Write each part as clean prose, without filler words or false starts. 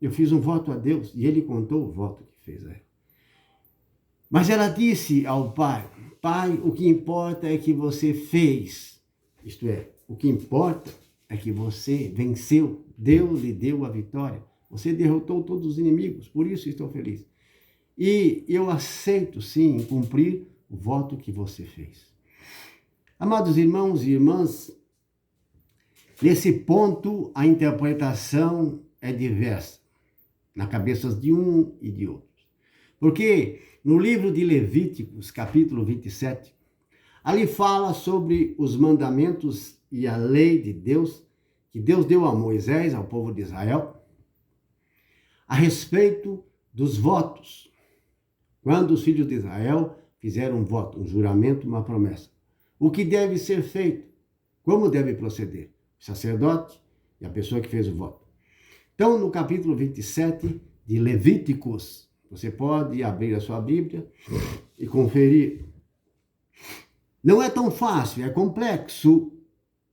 eu fiz um voto a Deus, e ele contou o voto que fez a ela. Mas ela disse ao pai, pai, o que importa é que você fez, isto é, o que importa é que você venceu, Deus lhe deu a vitória, você derrotou todos os inimigos, por isso estou feliz. E eu aceito, sim, cumprir o voto que você fez. Amados irmãos e irmãs, nesse ponto a interpretação é diversa, na cabeça de um e de outros. Porque no livro de Levíticos, capítulo 27, ali fala sobre os mandamentos e a lei de Deus, que Deus deu a Moisés, ao povo de Israel, a respeito dos votos. Quando os filhos de Israel fizeram um voto, um juramento, uma promessa. O que deve ser feito? Como deve proceder? O sacerdote e a pessoa que fez o voto. Então, no capítulo 27 de Levíticos, você pode abrir a sua Bíblia e conferir. Não é tão fácil, é complexo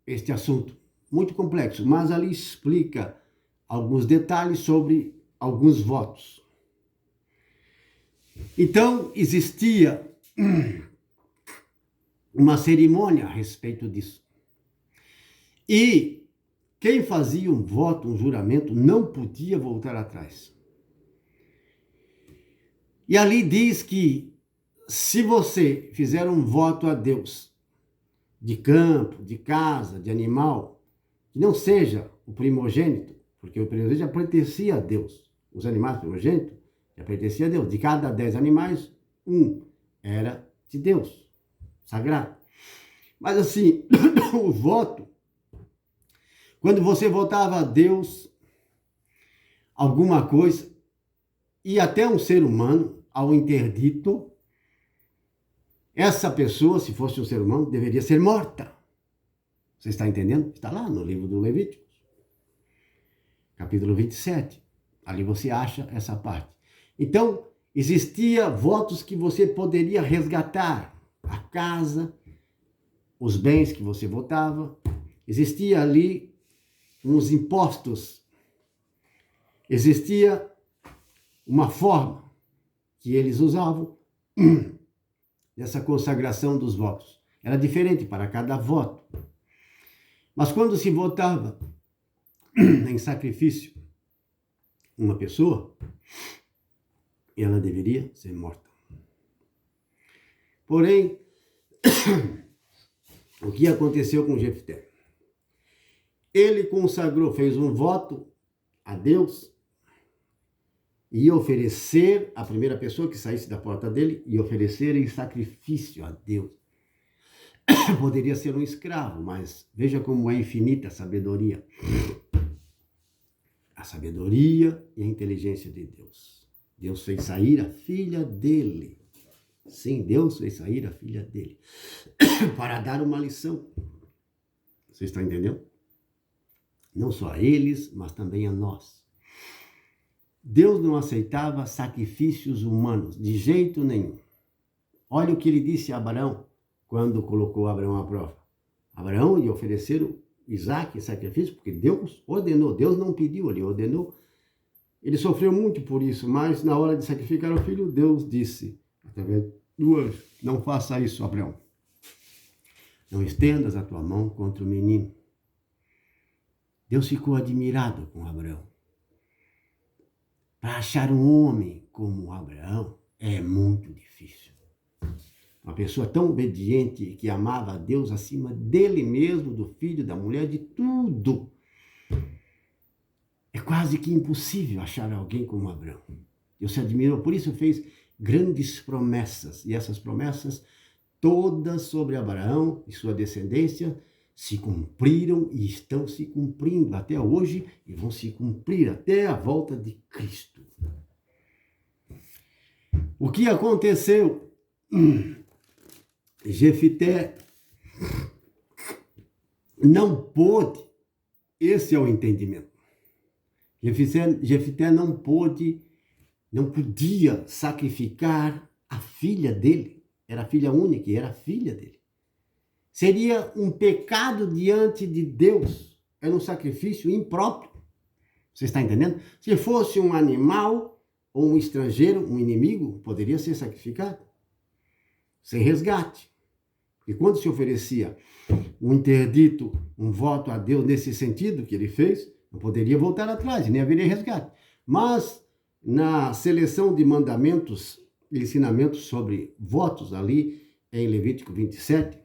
este assunto, muito complexo, mas ali explica alguns detalhes sobre alguns votos. Então, existia uma cerimônia a respeito disso. E quem fazia um voto, um juramento, não podia voltar atrás. E ali diz que se você fizer um voto a Deus, de campo, de casa, de animal, que não seja o primogênito, porque o primogênito já pertencia a Deus. Os animais primogênitos já pertenciam a Deus. De cada 10 animais, um era de Deus, sagrado. Mas assim, o voto, quando você votava a Deus alguma coisa, e até um ser humano, ao interdito, essa pessoa, se fosse um ser humano, deveria ser morta. Você está entendendo? Está lá no livro do Levítico, capítulo 27. Ali você acha essa parte. Então, existia votos que você poderia resgatar. A casa, os bens que você votava. Existia ali uns impostos. Existia uma forma que eles usavam dessa consagração dos votos. Era diferente para cada voto. Mas quando se votava em sacrifício uma pessoa, ela deveria ser morta. Porém, o que aconteceu com Jefté? Ele consagrou, fez um voto a Deus, ia oferecer, a primeira pessoa que saísse da porta dele, ia oferecer em sacrifício a Deus. Poderia ser um escravo, mas veja como é infinita a sabedoria. A sabedoria e a inteligência de Deus. Deus fez sair a filha dele. Sim, Deus fez sair a filha dele. Para dar uma lição. Você está entendendo? Não só a eles, mas também a nós. Deus não aceitava sacrifícios humanos, de jeito nenhum. Olha o que ele disse a Abraão, quando colocou Abraão à prova. Abraão ia oferecer Isaac em sacrifício, porque Deus ordenou, Deus não pediu, ele ordenou. Ele sofreu muito por isso, mas na hora de sacrificar o filho, Deus disse, através do anjo, não faça isso, Abraão. Não estendas a tua mão contra o menino. Deus ficou admirado com Abraão. Para achar um homem como Abraão é muito difícil. Uma pessoa tão obediente que amava a Deus acima dele mesmo, do filho, da mulher, de tudo. É quase que impossível achar alguém como Abraão. Deus se admirou, por isso fez grandes promessas. E essas promessas, todas sobre Abraão e sua descendência, se cumpriram e estão se cumprindo até hoje e vão se cumprir até a volta de Cristo. O que aconteceu? Jefté não pôde, esse é o entendimento. Jefté não podia sacrificar a filha dele. Era a filha única e era a filha dele. Seria um pecado diante de Deus. Era um sacrifício impróprio. Você está entendendo? Se fosse um animal ou um estrangeiro, um inimigo, poderia ser sacrificado sem resgate. E quando se oferecia um interdito, um voto a Deus nesse sentido que ele fez, não poderia voltar atrás, nem haveria resgate. Mas na seleção de mandamentos e ensinamentos sobre votos ali em Levítico 27,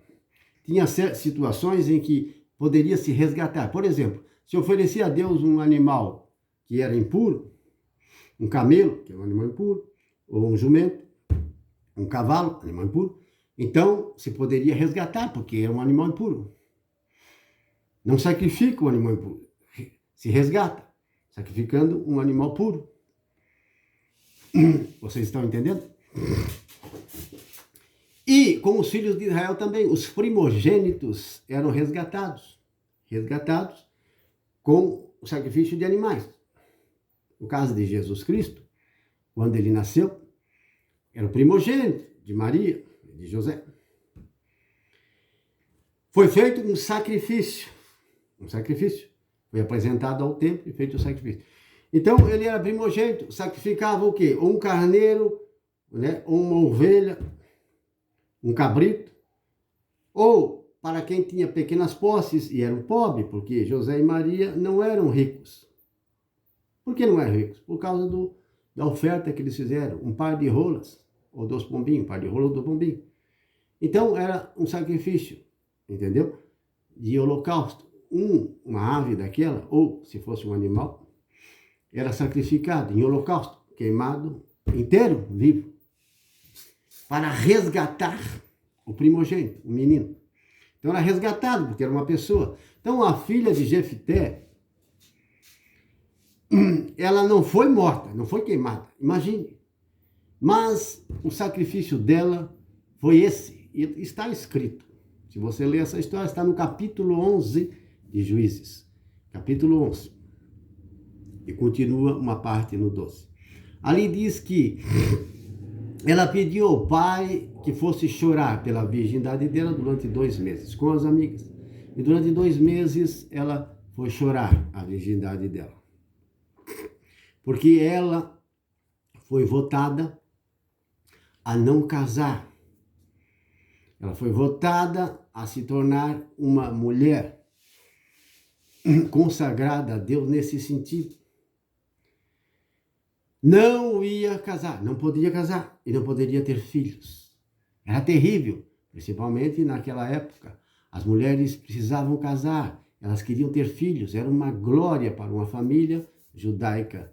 tinha situações em que poderia se resgatar. Por exemplo, se oferecia a Deus um animal que era impuro, um camelo, que é um animal impuro, ou um jumento, um cavalo, animal impuro, então se poderia resgatar, porque é um animal impuro. Não sacrifica o animal impuro, se resgata, sacrificando um animal puro. Vocês estão entendendo? E com os filhos de Israel também, os primogênitos eram resgatados com o sacrifício de animais. No caso de Jesus Cristo, quando ele nasceu, era o primogênito de Maria, de José. Foi feito um sacrifício. Foi apresentado ao templo e feito o sacrifício. Então, ele era primogênito, sacrificava o quê? Um carneiro, né? Uma ovelha, um cabrito, ou para quem tinha pequenas posses e eram pobres, porque José e Maria não eram ricos. Por que não eram ricos? Por causa da oferta que eles fizeram, um par de rolas, ou 2 pombinhos, um par de rola ou 2 pombinhos. Então, era um sacrifício, entendeu? De holocausto. Uma ave daquela, ou se fosse um animal, era sacrificado em holocausto, queimado inteiro, vivo, para resgatar o primogênito, o menino. Então era resgatado, porque era uma pessoa. Então a filha de Jefté, ela não foi morta, não foi queimada, imagine. Mas o sacrifício dela foi esse, e está escrito. Se você ler essa história, está no capítulo 11 de Juízes. Capítulo 11. E continua uma parte no 12. Ali diz que ela pediu ao pai que fosse chorar pela virgindade dela durante 2 meses, com as amigas. E durante 2 meses ela foi chorar a virgindade dela. Porque ela foi votada a não casar. Ela foi votada a se tornar uma mulher consagrada a Deus nesse sentido. Não ia casar, não podia casar e não poderia ter filhos. Era terrível, principalmente naquela época. As mulheres precisavam casar, elas queriam ter filhos, era uma glória para uma família judaica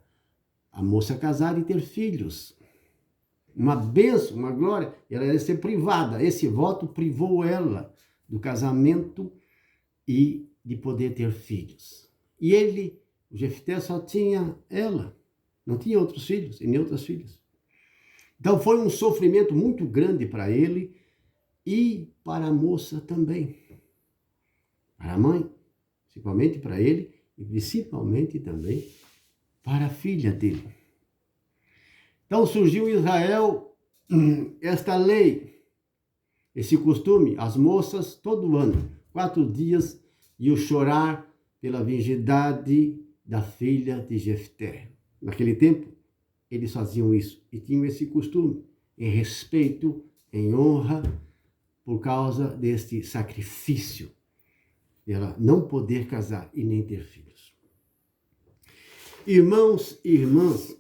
a moça casar e ter filhos. Uma bênção, uma glória, ela ia ser privada. Esse voto privou ela do casamento e de poder ter filhos. E ele, o Jefté, só tinha ela. Não tinha outros filhos e nem outras filhas. Então foi um sofrimento muito grande para ele e para a moça também. Para a mãe, principalmente para ele e principalmente também para a filha dele. Então surgiu em Israel esta lei, esse costume, as moças todo ano, 4 dias, iam chorar pela virgindade da filha de Jefté. Naquele tempo, eles faziam isso e tinham esse costume, em respeito, em honra, por causa deste sacrifício, de ela não poder casar e nem ter filhos. Irmãos e irmãs,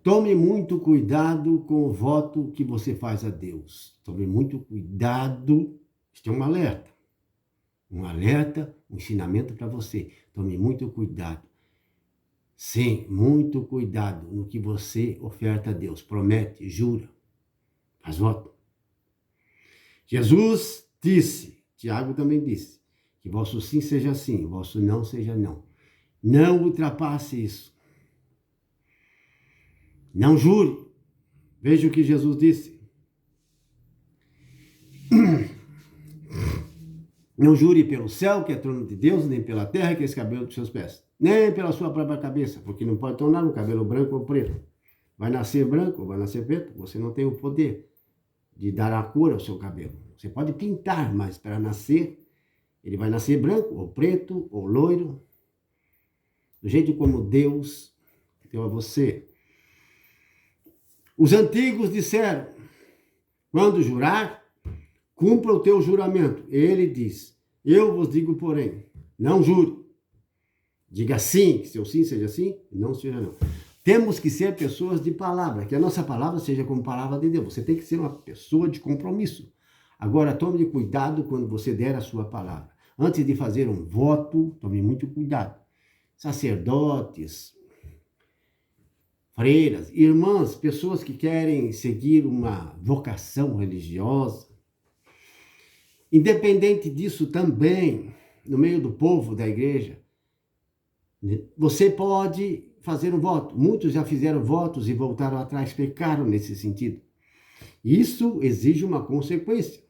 tome muito cuidado com o voto que você faz a Deus. Tome muito cuidado, isto é um alerta, um ensinamento para você. Tome muito cuidado. Sim, muito cuidado no que você oferta a Deus. Promete, jura, faz voto. Jesus disse, Tiago também disse, que vosso sim seja sim, vosso não seja não. Não ultrapasse isso. Não jure. Veja o que Jesus disse. Não jure pelo céu, que é trono de Deus, nem pela terra, que é esse cabelo dos seus pés. Nem pela sua própria cabeça, porque não pode tornar um cabelo branco ou preto. Vai nascer branco ou vai nascer preto, você não tem o poder de dar a cor ao seu cabelo. Você pode pintar, mas para nascer, ele vai nascer branco ou preto ou loiro. do jeito como Deus deu a você. Os antigos disseram, quando jurar, cumpra o teu juramento. Ele diz, eu vos digo, porém, não jure. Diga sim, que seu sim seja sim, não seja não. Temos que ser pessoas de palavra, que a nossa palavra seja como palavra de Deus. Você tem que ser uma pessoa de compromisso. Agora, tome cuidado quando você der a sua palavra. Antes de fazer um voto, tome muito cuidado. Sacerdotes, freiras, irmãs, pessoas que querem seguir uma vocação religiosa. Independente disso também, no meio do povo da igreja, você pode fazer um voto. Muitos já fizeram votos e voltaram atrás, pecaram nesse sentido. Isso exige uma consequência.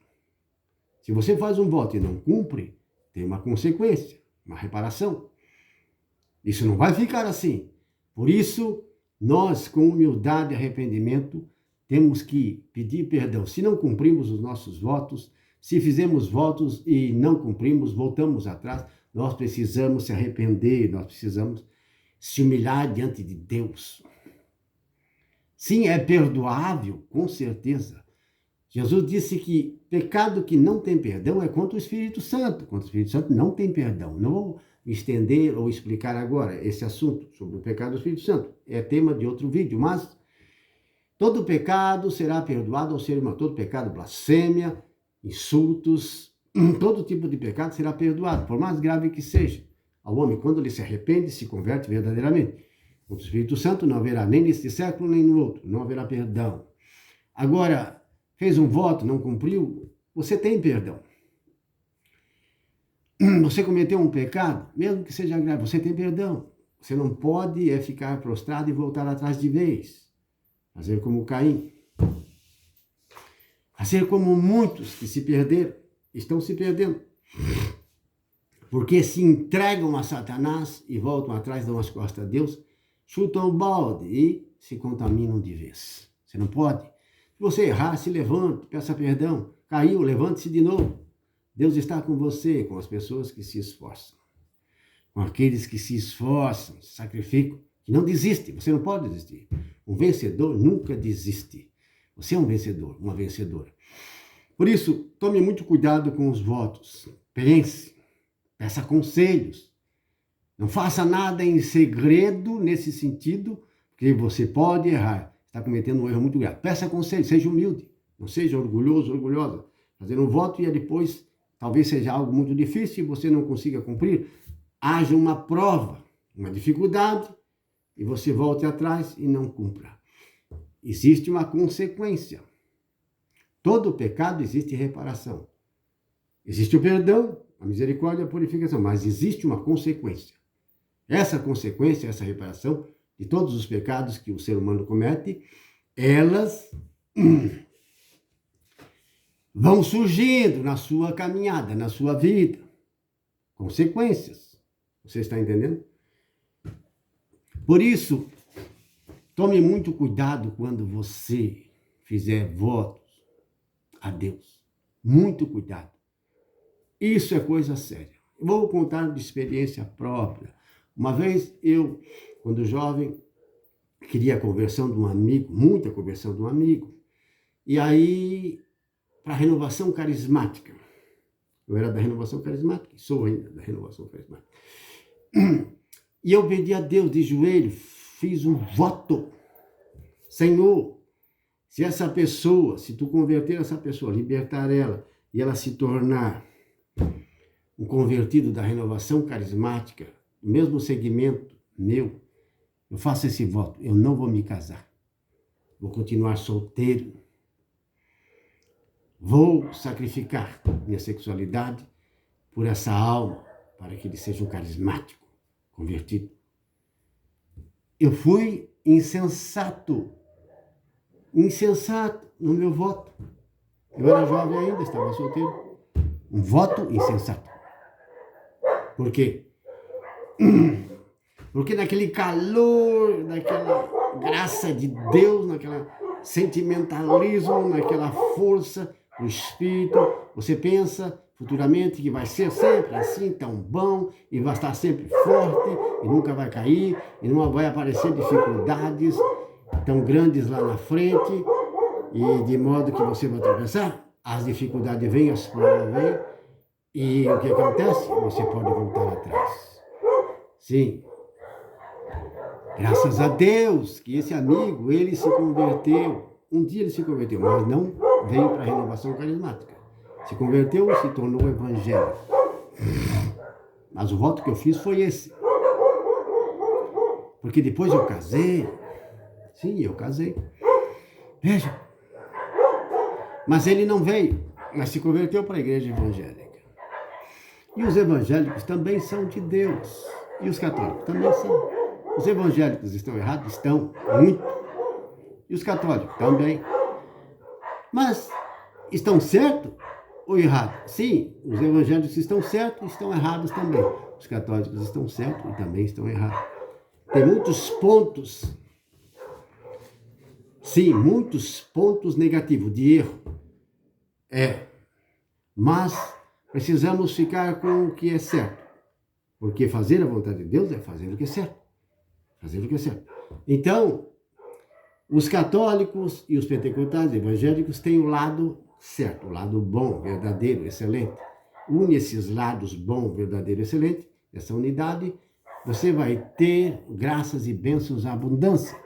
Se você faz um voto e não cumpre, tem uma consequência, uma reparação. Isso não vai ficar assim. Por isso, nós, com humildade e arrependimento, temos que pedir perdão. Se não cumprimos os nossos votos, se fizemos votos e não cumprimos, voltamos atrás, nós precisamos se arrepender, nós precisamos se humilhar diante de Deus. Sim, é perdoável, com certeza. Jesus disse que pecado que não tem perdão é contra o Espírito Santo. Contra o Espírito Santo não tem perdão. Não vou estender ou explicar agora esse assunto sobre o pecado do Espírito Santo. É tema de outro vídeo, mas todo pecado será perdoado ao ser humano. Todo pecado, blasfêmia, insultos, todo tipo de pecado será perdoado, por mais grave que seja. Ao homem, quando ele se arrepende, se converte verdadeiramente. Contra o Espírito Santo não haverá nem neste século, nem no outro. Não haverá perdão. Agora, fez um voto, não cumpriu, você tem perdão. Você cometeu um pecado, mesmo que seja grave, você tem perdão. Você não pode ficar prostrado e voltar atrás de vez. Fazer como Caim. Fazer como muitos que se perderam, estão se perdendo. Porque se entregam a Satanás e voltam atrás, dão as costas a Deus, chutam o balde e se contaminam de vez. Você não pode. Se você errar, se levante, peça perdão. Caiu, levante-se de novo. Deus está com você, com as pessoas que se esforçam. Com aqueles que se esforçam, se sacrificam, que não desistem. Você não pode desistir. Um vencedor nunca desiste. Você é um vencedor, uma vencedora. Por isso, tome muito cuidado com os votos. Pense, peça conselhos. Não faça nada em segredo nesse sentido, porque você pode errar. Está cometendo um erro muito grave. Peça conselho, seja humilde. Não seja orgulhoso, orgulhosa. Fazer um voto e depois talvez seja algo muito difícil e você não consiga cumprir. Haja uma prova, uma dificuldade, e você volte atrás e não cumpra. Existe uma consequência. Todo pecado existe reparação. Existe o perdão, a misericórdia e a purificação, mas existe uma consequência. Essa consequência, essa reparação de todos os pecados que o ser humano comete, elas vão surgindo na sua caminhada, na sua vida. Consequências. Você está entendendo? Por isso, tome muito cuidado quando você fizer votos a Deus. Muito cuidado. Isso é coisa séria. Vou contar de experiência própria. Uma vez eu, quando jovem, queria a conversão de um amigo, muita conversão de um amigo, e aí, para a renovação carismática. Eu era da renovação carismática, sou ainda da renovação carismática. E eu pedi a Deus de joelho, fiz um voto. Senhor, se essa pessoa, se tu converter essa pessoa, libertar ela, e ela se tornar um convertido da renovação carismática, do mesmo segmento meu, eu faço esse voto, eu não vou me casar. Vou continuar solteiro. Vou sacrificar minha sexualidade por essa alma, para que ele seja um carismático, convertido. Eu fui insensato no meu voto. Eu era jovem ainda, estava solteiro. Um voto insensato. Por quê? Porque naquele calor, naquela graça de Deus, naquele sentimentalismo, naquela força do Espírito, você pensa, futuramente, que vai ser sempre assim, tão bom, e vai estar sempre forte, e nunca vai cair, e não vai aparecer dificuldades tão grandes lá na frente, e de modo que você vai tropeçar, as dificuldades vêm, as provas vêm, e o que acontece? Você pode voltar atrás. Sim. Graças a Deus que esse amigo, ele se converteu. Um dia ele se converteu, mas não veio para a renovação carismática. Se converteu e se tornou evangélico. Mas o voto que eu fiz foi esse. Porque depois eu casei. Sim, eu casei. Veja. Mas ele não veio, mas se converteu para a igreja evangélica. E os evangélicos também são de Deus. E os católicos também são. Os evangélicos estão errados? Estão, muito. E os católicos também. Mas estão certos ou errados? Sim, os evangélicos estão certos e estão errados também. Os católicos estão certos e também estão errados. Tem muitos pontos, sim, muitos pontos negativos de erro. Mas precisamos ficar com o que é certo. Porque fazer a vontade de Deus é fazer o que é certo. Fazer o que é certo. Então, os católicos e os pentecostais evangélicos têm o lado certo, o lado bom, verdadeiro, excelente. Une esses lados bom, verdadeiro, excelente, essa unidade, você vai ter graças e bênçãos à abundância.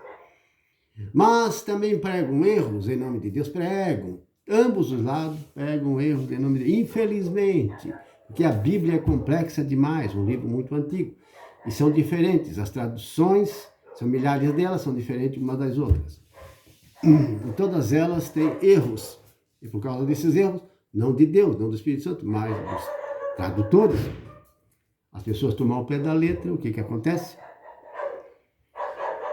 Mas também pregam erros em nome de Deus, pregam. Ambos os lados pregam erros em nome de Deus, infelizmente, porque a Bíblia é complexa demais, um livro muito antigo, e são diferentes, as traduções, são milhares delas, são diferentes umas das outras. E todas elas têm erros, e por causa desses erros, não de Deus, não do Espírito Santo, mas dos tradutores, as pessoas tomam ao pé da letra, o que acontece?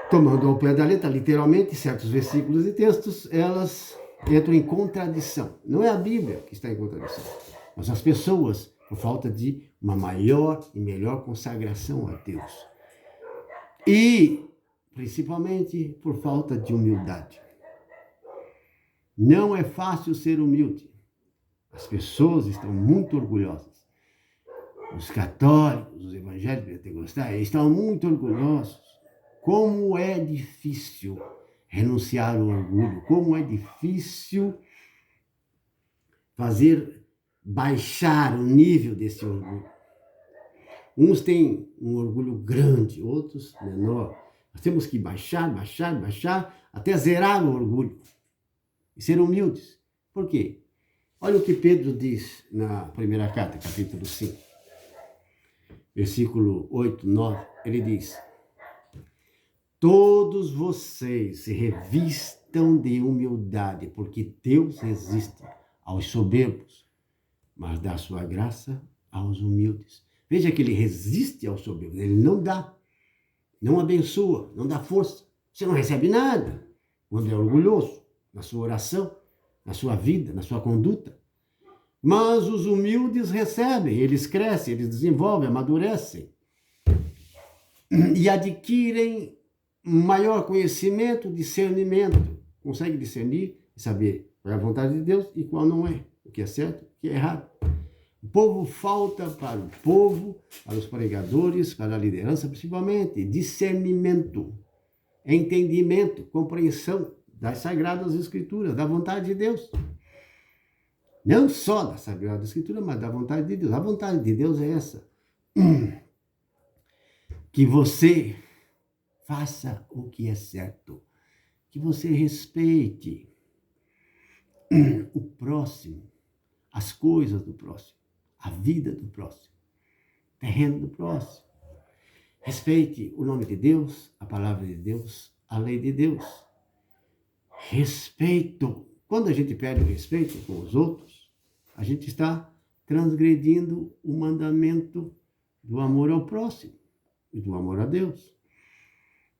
Tomando ao pé da letra, literalmente, certos versículos e textos, elas entram em contradição. Não é a Bíblia que está em contradição, mas as pessoas, por falta de uma maior e melhor consagração a Deus. E, principalmente, por falta de humildade. Não é fácil ser humilde. As pessoas estão muito orgulhosas. Os católicos, os evangélicos pentecostais estão muito orgulhosos. Como é difícil renunciar ao orgulho, como é difícil fazer baixar o nível desse orgulho. Uns têm um orgulho grande, outros menor. Nós temos que baixar, até zerar o orgulho e ser humildes. Por quê? Olha o que Pedro diz na primeira carta, capítulo 5, versículo 8, 9. Ele diz: todos vocês se revistam de humildade, porque Deus resiste aos soberbos, mas dá sua graça aos humildes. Veja que ele resiste aos soberbos, ele não dá, não abençoa, não dá força. Você não recebe nada quando é orgulhoso, na sua oração, na sua vida, na sua conduta. Mas os humildes recebem, eles crescem, eles desenvolvem, amadurecem e adquirem maior conhecimento, discernimento. Consegue discernir e saber qual é a vontade de Deus e qual não é, o que é certo, o que é errado. O povo falta para o povo, para os pregadores, para a liderança principalmente, discernimento, entendimento, compreensão das Sagradas Escrituras, da vontade de Deus. Não só da Sagrada Escritura, mas da vontade de Deus. A vontade de Deus é essa. Que você faça o que é certo. Que você respeite o próximo, as coisas do próximo, a vida do próximo, o terreno do próximo. Respeite o nome de Deus, a palavra de Deus, a lei de Deus. Respeito. Quando a gente perde o respeito com os outros, a gente está transgredindo o mandamento do amor ao próximo e do amor a Deus.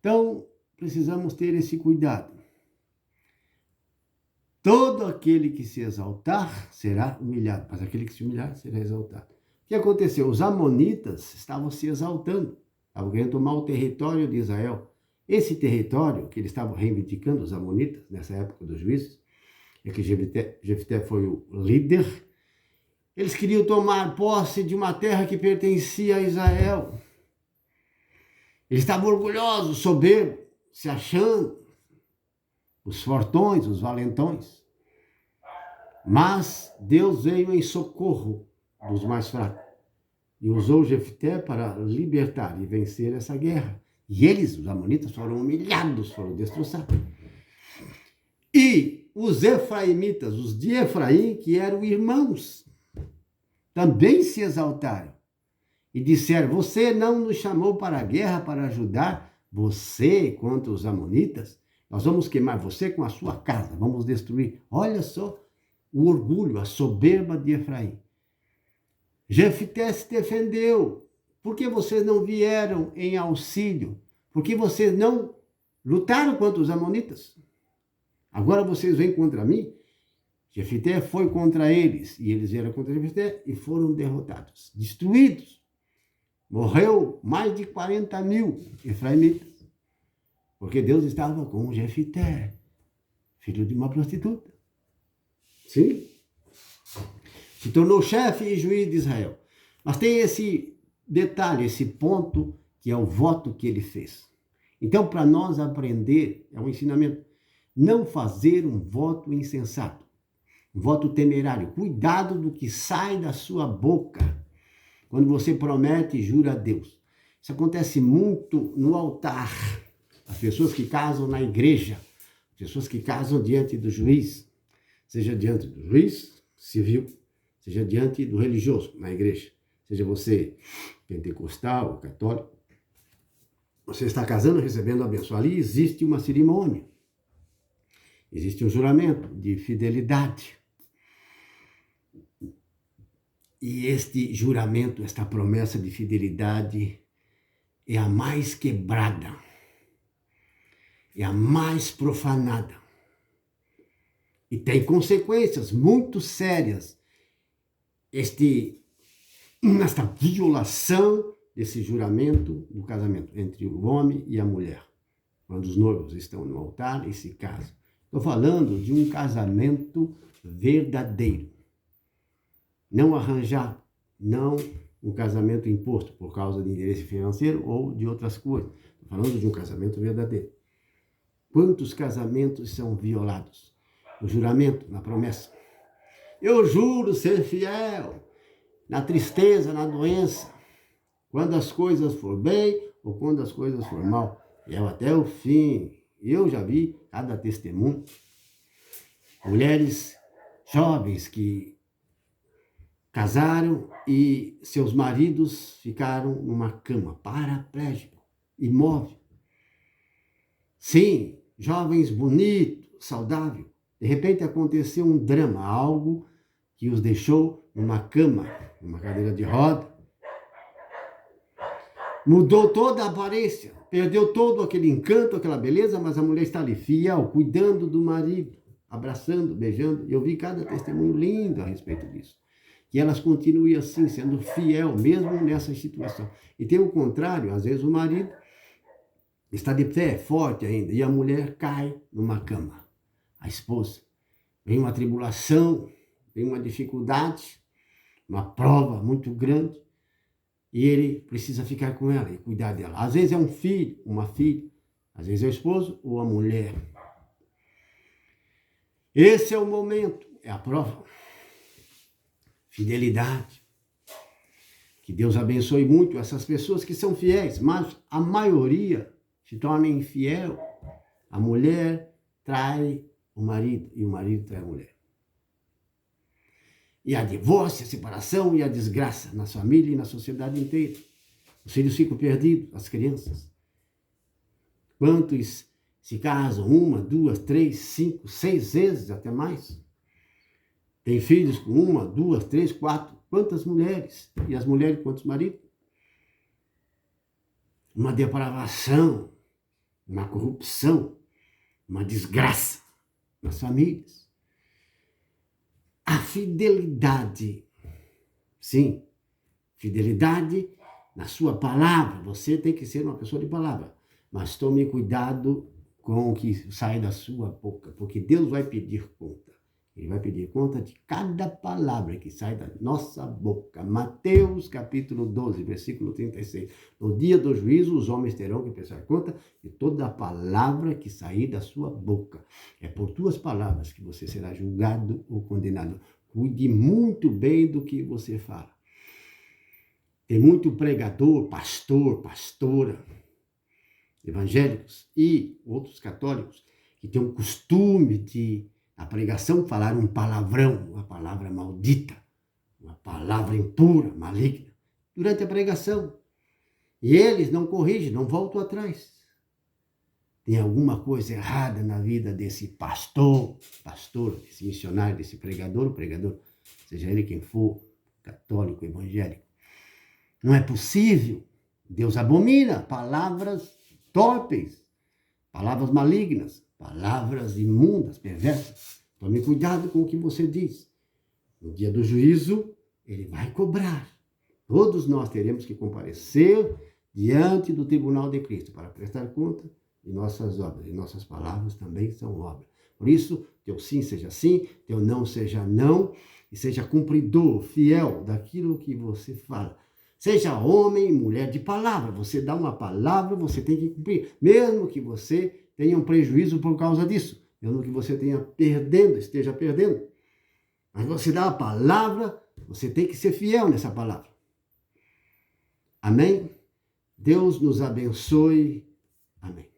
Então, precisamos ter esse cuidado. Todo aquele que se exaltar será humilhado, mas aquele que se humilhar será exaltado. O que aconteceu? Os amonitas estavam se exaltando, estavam querendo tomar o território de Israel. Esse território que eles estavam reivindicando, os amonitas, nessa época dos juízes, é que Jefté foi o líder, Eles queriam tomar posse de uma terra que pertencia a Israel. Eles estavam orgulhosos, soberbos, se achando os fortões, os valentões. Mas Deus veio em socorro dos mais fracos e usou Jefté para libertar e vencer essa guerra. E eles, os amonitas, foram humilhados, foram destroçados. E os efraimitas, os de Efraim, que eram irmãos, também se exaltaram e disseram: você não nos chamou para a guerra para ajudar você contra os amonitas? Nós vamos queimar você com a sua casa, vamos destruir. Olha só o orgulho, a soberba de Efraim. Jefté se defendeu. Por que vocês não vieram em auxílio? Por que vocês não lutaram contra os amonitas? Agora vocês vêm contra mim? Jefté foi contra eles, e eles vieram contra Jefté e foram derrotados, destruídos. Morreu mais de 40.000 efraimitas, porque Deus estava com Jefté, filho de uma prostituta. Sim. Se tornou chefe e juiz de Israel. Mas tem esse detalhe, esse ponto, que é o voto que ele fez. Então, para nós aprender, é um ensinamento, não fazer um voto insensato, um voto temerário. Cuidado do que sai da sua boca quando você promete e jura a Deus. Isso acontece muito no altar. As pessoas que casam na igreja, pessoas que casam diante do juiz, seja diante do juiz civil, seja diante do religioso na igreja, seja você pentecostal ou católico, você está casando, recebendo a bênção. Ali existe uma cerimônia, existe um juramento de fidelidade. E este juramento, esta promessa de fidelidade é a mais quebrada, é a mais profanada. E tem consequências muito sérias esta violação desse juramento do casamento entre o homem e a mulher, quando os noivos estão no altar e se casam. Estou falando de um casamento verdadeiro, não arranjado, não um casamento imposto por causa de interesse financeiro ou de outras coisas. Estou falando de um casamento verdadeiro. Quantos casamentos são violados? No juramento, na promessa. Eu juro ser fiel na tristeza, na doença, quando as coisas for bem ou quando as coisas for mal. Eu até o fim. Eu já vi cada testemunho. Mulheres jovens que casaram e seus maridos ficaram numa cama, paraplégico, imóvel. Sim, jovens bonitos, saudáveis. De repente aconteceu um drama, algo que os deixou numa cama, numa cadeira de roda. Mudou toda a aparência, perdeu todo aquele encanto, aquela beleza, mas a mulher está ali, fiel, cuidando do marido, abraçando, beijando. Eu vi cada testemunho lindo a respeito disso. Que elas continuem assim, sendo fiel, mesmo nessa situação. E tem o contrário, às vezes o marido está de pé, forte ainda, e a mulher cai numa cama. A esposa. Vem uma tribulação, vem uma dificuldade, uma prova muito grande, e ele precisa ficar com ela e cuidar dela. Às vezes é um filho, uma filha, às vezes é o esposo ou a mulher. Esse é o momento, é a prova. Fidelidade. Que Deus abençoe muito essas pessoas que são fiéis, mas a maioria se torna infiel. A mulher trai o marido e o marido trai a mulher. E a divórcio, a separação e a desgraça na família e na sociedade inteira. Os filhos ficam perdidos, as crianças. Quantos se casam 1, 2, 3, 5, 6 vezes, até mais? Tem filhos com 1, 2, 3, 4. Quantas mulheres? E as mulheres, quantos maridos? Uma depravação, uma corrupção, uma desgraça nas famílias. A fidelidade, sim, fidelidade na sua palavra. Você tem que ser uma pessoa de palavra, mas tome cuidado com o que sai da sua boca, porque Deus vai pedir conta. Ele vai pedir conta de cada palavra que sai da nossa boca. Mateus capítulo 12, versículo 36. No dia do juízo, os homens terão que prestar conta de toda a palavra que sair da sua boca. É por tuas palavras que você será julgado ou condenado. Cuide muito bem do que você fala. Tem muito pregador, pastor, pastora, evangélicos e outros católicos que têm um costume de, na pregação, falar um palavrão, uma palavra maldita, uma palavra impura, maligna, durante a pregação. E eles não corrigem, não voltam atrás. Tem alguma coisa errada na vida desse pastor, desse missionário, desse pregador, seja ele quem for, católico, evangélico. Não é possível. Deus abomina palavras torpes, palavras malignas, palavras imundas, perversas. Tome cuidado com o que você diz. No dia do juízo, ele vai cobrar. Todos nós teremos que comparecer diante do tribunal de Cristo para prestar conta de nossas obras. E nossas palavras também são obras. Por isso, teu sim seja sim, teu não seja não, e seja cumpridor, fiel daquilo que você fala. Seja homem, mulher de palavra. Você dá uma palavra, você tem que cumprir. Mesmo que você tenha um prejuízo por causa disso. Mesmo que você esteja perdendo. Mas você dá a palavra, você tem que ser fiel nessa palavra. Amém? Deus nos abençoe. Amém.